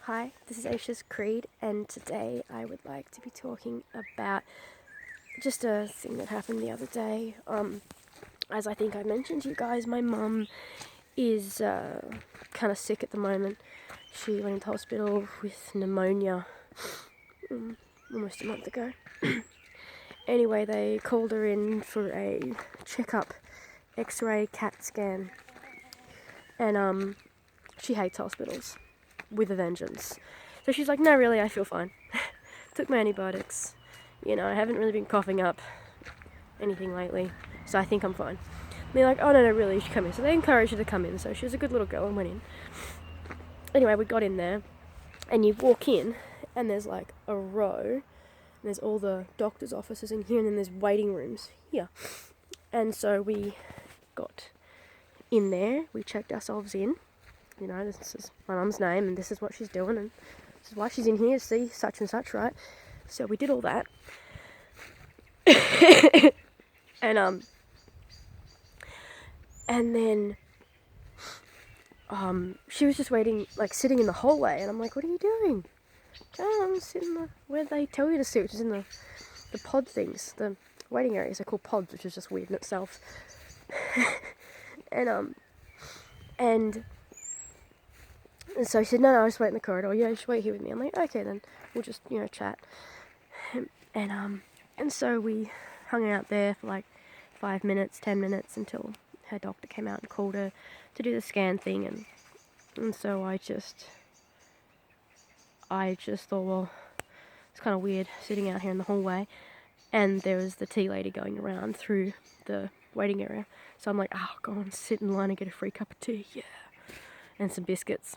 Hi, this is Aisha's Creed, and today I would like to be talking about just a thing that happened the other day. As I think I mentioned to you guys, my mum is kind of sick at the moment. She went into hospital with pneumonia almost a month ago. Anyway, they called her in for a checkup, X-ray, CAT scan, and she hates hospitals with a vengeance. So she's like, no, really, I feel fine. Took my antibiotics. I haven't really been coughing up anything lately, so I think I'm fine. And they're like, oh, no, really, you should come in. So they encouraged her to come in, so she was a good little girl and went in. Anyway, we got in there, and you walk in, and there's like a row, and there's all the doctor's offices in here, and then there's waiting rooms here. And so we got in there, we checked ourselves in. This is my mum's name, and this is what she's doing, and this is why she's in here, see, such and such, right? So we did all that. And then she was just waiting, like sitting in the hallway, and I'm like, what are you doing? Oh, I'm sitting where they tell you to sit, which is in the pod things. The waiting areas are called pods, which is just weird in itself. And so she said, no, I'll just wait in the corridor. Yeah, just wait here with me. I'm like, okay, then we'll just, chat. And so we hung out there for like 5 minutes, 10 minutes until her doctor came out and called her to do the scan thing. And so I just thought, well, it's kind of weird sitting out here in the hallway. And there was the tea lady going around through the waiting area. So I'm like, oh, go and sit in line and get a free cup of tea, yeah. And some biscuits.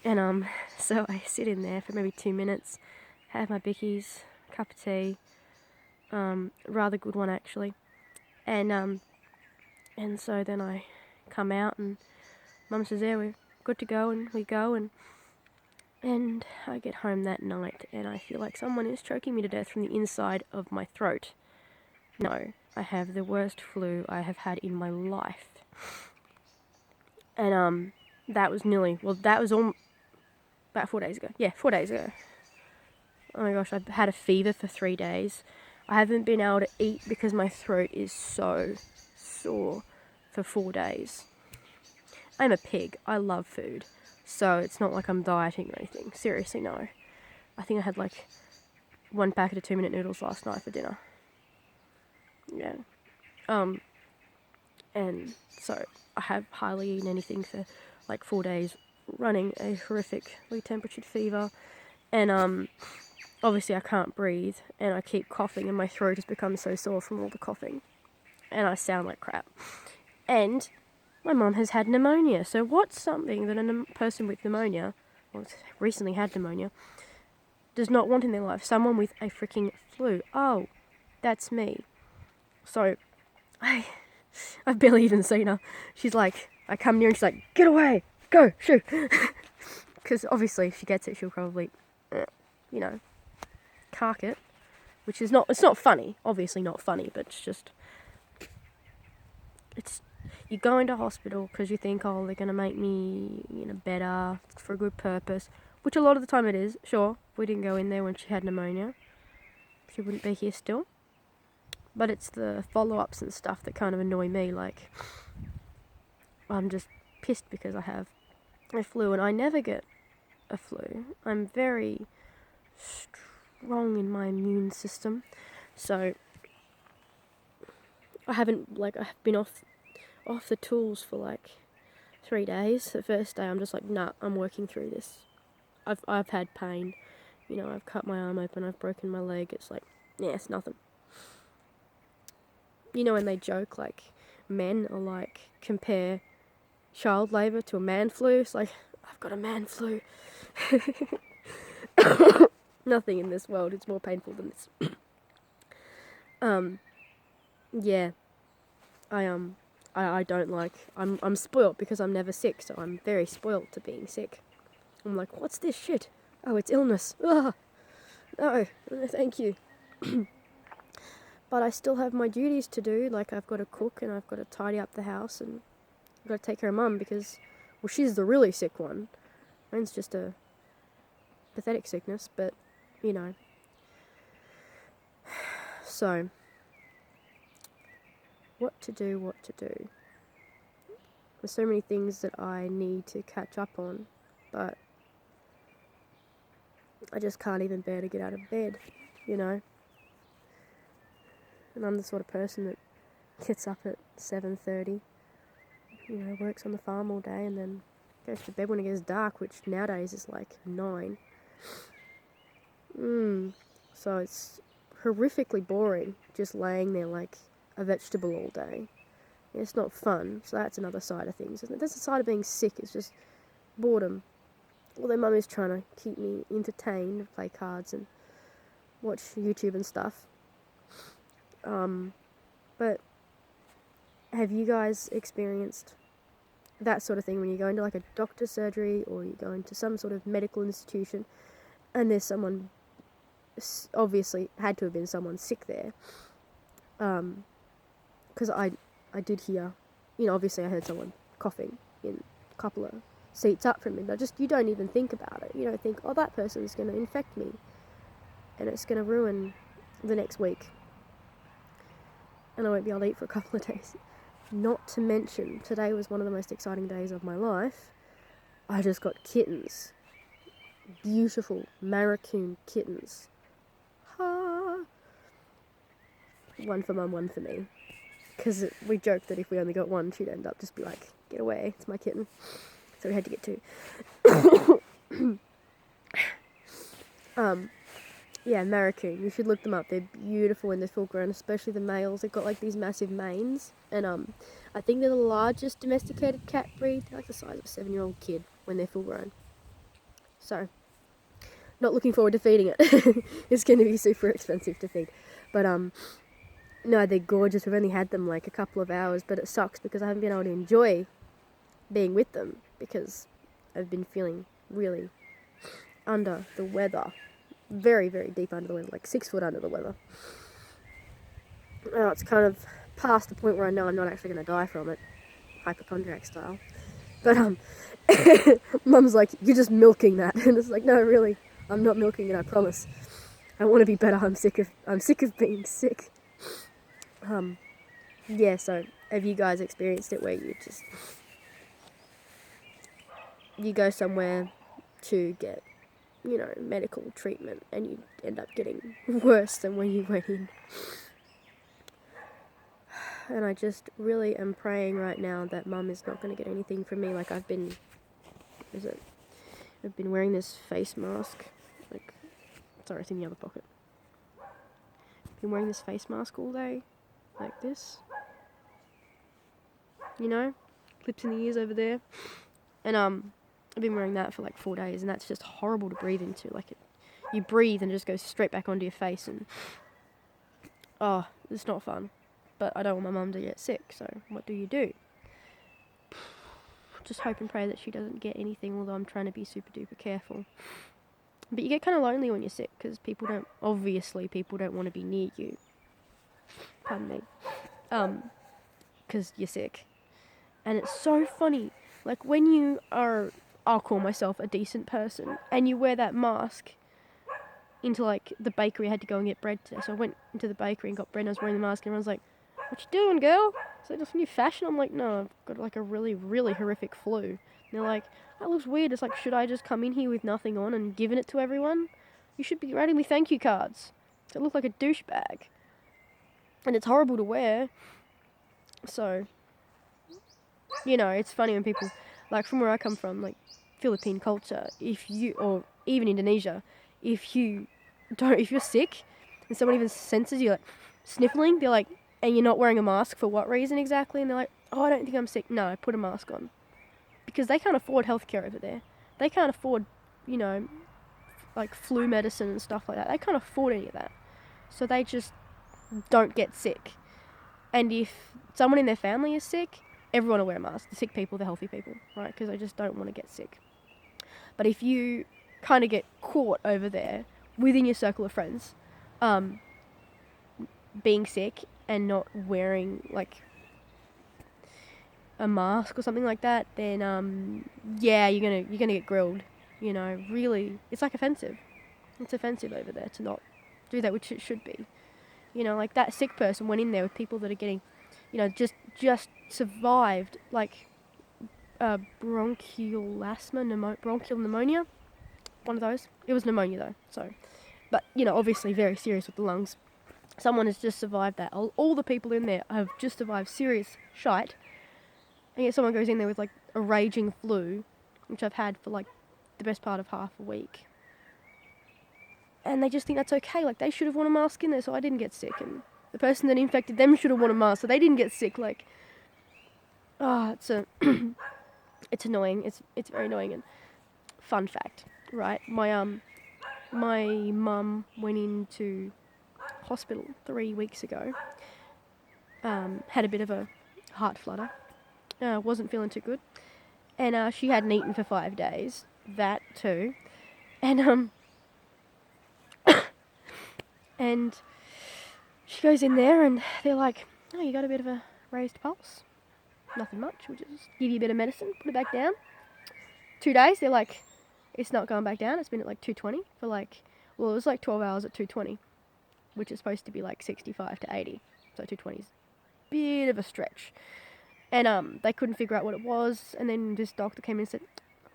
And so I sit in there for maybe 2 minutes, have my bickies, cup of tea, rather good one actually. And so then I come out and Mum says, yeah, we're good to go, and we go, and I get home that night and I feel like someone is choking me to death from the inside of my throat. No, I have the worst flu I have had in my life. And that was all about 4 days ago. Yeah, 4 days ago. Oh my gosh, I've had a fever for 3 days. I haven't been able to eat because my throat is so sore for 4 days. I'm a pig. I love food. So it's not like I'm dieting or anything. Seriously, no. I think I had like 1 packet of 2-minute noodles last night for dinner. Yeah. And so I have hardly eaten anything for like 4 days, running a horrifically temperatured fever. And obviously I can't breathe, and I keep coughing, and my throat has become so sore from all the coughing. And I sound like crap. And my mum has had pneumonia. So what's something that a person with pneumonia, or recently had pneumonia, does not want in their life? Someone with a freaking flu. Oh, that's me. So I've barely even seen her. She's like, I come near and she's like, get away, go, shoo. Because obviously if she gets it, she'll probably, cark it. Which is it's not funny. Obviously not funny, but you go into hospital because you think, oh, they're going to make me, better for a good purpose. Which a lot of the time it is. Sure, if we didn't go in there when she had pneumonia, she wouldn't be here still. But it's the follow-ups and stuff that kind of annoy me. Like, I'm just pissed because I have a flu, and I never get a flu. I'm very strong in my immune system. So I've been off the tools for like 3 days. The first day I'm just like, nah, I'm working through this. I've had pain. I've cut my arm open, I've broken my leg. It's like, yeah, it's nothing. When they joke, like, men are like, compare child labour to a man flu. It's like, I've got a man flu. Nothing in this world is more painful than this. Yeah. I don't like, I'm spoilt because I'm never sick, so I'm very spoilt to being sick. I'm like, what's this shit? Oh, it's illness. Ugh. No, thank you. But I still have my duties to do. Like, I've got to cook, and I've got to tidy up the house, and I've got to take care of Mum because, well, she's the really sick one. Mine's just a pathetic sickness, but, you know. So, what to do. There's so many things that I need to catch up on, but I just can't even bear to get out of bed, you know. And I'm the sort of person that gets up at 7:30, you know, works on the farm all day and then goes to bed when it gets dark, which nowadays is like 9. So it's horrifically boring just laying there like a vegetable all day. It's not fun, so that's another side of things, isn't it? There's the side of being sick, it's just boredom. Although Mum is trying to keep me entertained, play cards and watch YouTube and stuff. But have you guys experienced that sort of thing when you go into like a doctor's surgery or you go into some sort of medical institution and there's someone, obviously had to have been someone sick there? Because I did hear, you know, obviously I heard someone coughing in a couple of seats up from me, but you don't even think about it. You don't think, oh, that person's going to infect me and it's going to ruin the next week and I won't be able to eat for a couple of days. Not to mention, today was one of the most exciting days of my life. I just got kittens. Beautiful Marracoon kittens. Ha! One for Mum, one for me. Because we joked that if we only got one, she'd end up just be like, get away, it's my kitten. So we had to get 2. Yeah, Marracoon. You should look them up. They're beautiful when they're full grown, especially the males. They've got like these massive manes, and I think they're the largest domesticated cat breed. They're like the size of a 7-year-old kid when they're full grown. So, not looking forward to feeding it. It's going to be super expensive to feed. But no, they're gorgeous. We've only had them like a couple of hours, but it sucks because I haven't been able to enjoy being with them because I've been feeling really under the weather. Very, very deep under the weather, like 6 foot under the weather. Now it's kind of past the point where I know I'm not actually going to die from it, hypochondriac style. But Mum's like, you're just milking that, and it's like, no, really, I'm not milking it. I promise. I want to be better. I'm sick of being sick. Yeah. So have you guys experienced it where you go somewhere to get, you know, medical treatment and you end up getting worse than when you went in? And I just really am praying right now that Mum is not going to get anything from me. Like I've been wearing this face mask. Like, sorry, it's in the other pocket. I've been wearing this face mask all day, like this. You know, clips in the ears over there. And I've been wearing that for like 4 days, and that's just horrible to breathe into. Like you breathe and it just goes straight back onto your face, and it's not fun. But I don't want my mum to get sick, so what do? Just hope and pray that she doesn't get anything, although I'm trying to be super duper careful. But you get kind of lonely when you're sick, because people don't want to be near you. Pardon me. Because you're sick. And it's so funny, like when you are, I'll call myself a decent person, and you wear that mask into like the bakery. I had to go and get bread today, so I went into the bakery and got bread and I was wearing the mask, and everyone's like, what you doing, girl? Is that just new fashion? I'm like, no, I've got like a really, really horrific flu. And they're like, that looks weird. It's like, should I just come in here with nothing on and giving it to everyone? You should be writing me thank you cards. So I look like a douchebag. And it's horrible to wear. So, you know, it's funny when people, like from where I come from, like Philippine culture, or even Indonesia, if you're sick and someone even senses you like sniffling, they're like, and you're not wearing a mask for what reason exactly? And they're like, oh, I don't think I'm sick. No, I put a mask on. Because they can't afford healthcare over there. They can't afford, you know, like flu medicine and stuff like that. They can't afford any of that. So they just don't get sick. And if someone in their family is sick, everyone will wear a mask. The sick people, the healthy people, right? Because they just don't want to get sick. But if you kind of get caught over there within your circle of friends, being sick and not wearing like a mask or something like that, then you're gonna get grilled. You know, really, it's like offensive. It's offensive over there to not do that, which it should be. You know, like that sick person went in there with people that are getting, you know, just survived like bronchial asthma, bronchial pneumonia. One of those. It was pneumonia though, so. But, you know, obviously very serious with the lungs. Someone has just survived that. All the people in there have just survived serious shite. And yet someone goes in there with like a raging flu, which I've had for like the best part of half a week. And they just think that's okay. Like, they should have worn a mask in there so I didn't get sick. And the person that infected them should have worn a mask so they didn't get sick. Like, it's it's annoying. It's very annoying. And fun fact, right? My mum went into hospital 3 weeks ago. Had a bit of a heart flutter. Wasn't feeling too good. And she hadn't eaten for 5 days. That too. And and she goes in there and they're like, oh, you got a bit of a raised pulse. Nothing much. We'll just give you a bit of medicine, put it back down. 2 days, they're like, it's not going back down. It's been at like 220 for like, well, it was like 12 hours at 220, which is supposed to be like 65 to 80. So 220 is a bit of a stretch. And they couldn't figure out what it was. And then this doctor came in and said,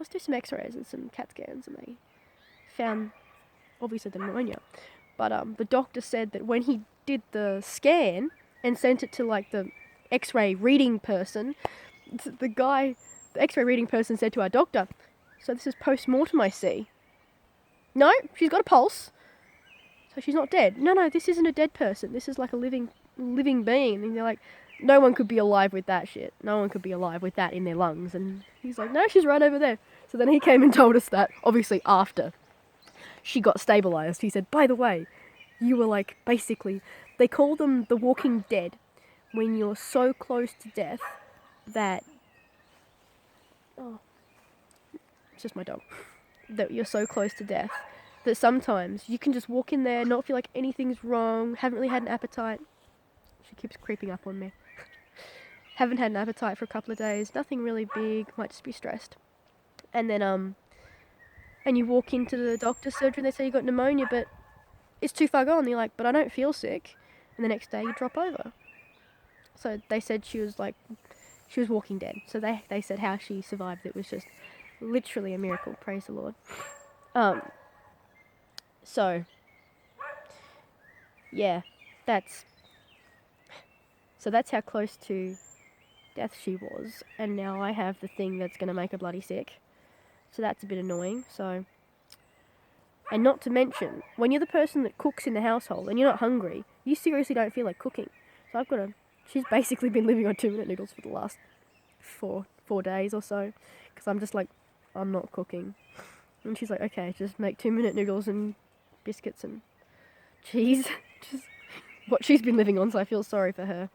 let's do some x-rays and some CAT scans. And they found, obviously, the pneumonia. But the doctor said that when he did the scan and sent it to like the x-ray reading person, the x-ray reading person said to our doctor, so this is post-mortem I see. No, she's got a pulse. So she's not dead. No, this isn't a dead person. This is like a living being. And they're like, no one could be alive with that shit. No one could be alive with that in their lungs. And he's like, no, she's right over there. So then he came and told us that, obviously after she got stabilised. He said, by the way, you were like, basically, they call them the Walking Dead when you're so close to death that, it's just my dog, that you're so close to death that sometimes you can just walk in there, not feel like anything's wrong, haven't really had an appetite. She keeps creeping up on me. Haven't had an appetite for a couple of days, nothing really big, might just be stressed. And then, and you walk into the doctor's surgery and they say you got pneumonia, but it's too far gone. And you're like, but I don't feel sick. And the next day you drop over. So they said she was walking dead. So they said how she survived. It was just literally a miracle. Praise the Lord. So, yeah, that's how close to death she was. And now I have the thing that's going to make her bloody sick. So that's a bit annoying. So, and not to mention, when you're the person that cooks in the household and you're not hungry, you seriously don't feel like cooking. So she's basically been living on 2-minute noodles for the last four days or so. Because I'm just like, I'm not cooking. And she's like, okay, just make 2-minute noodles and biscuits and cheese. Just what she's been living on, so I feel sorry for her.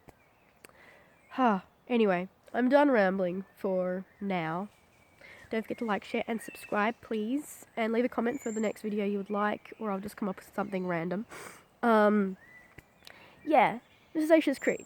Anyway, I'm done rambling for now. Don't forget to like, share, and subscribe, please. And leave a comment for the next video you would like, or I'll just come up with something random. Yeah, this is Aisha's Creed.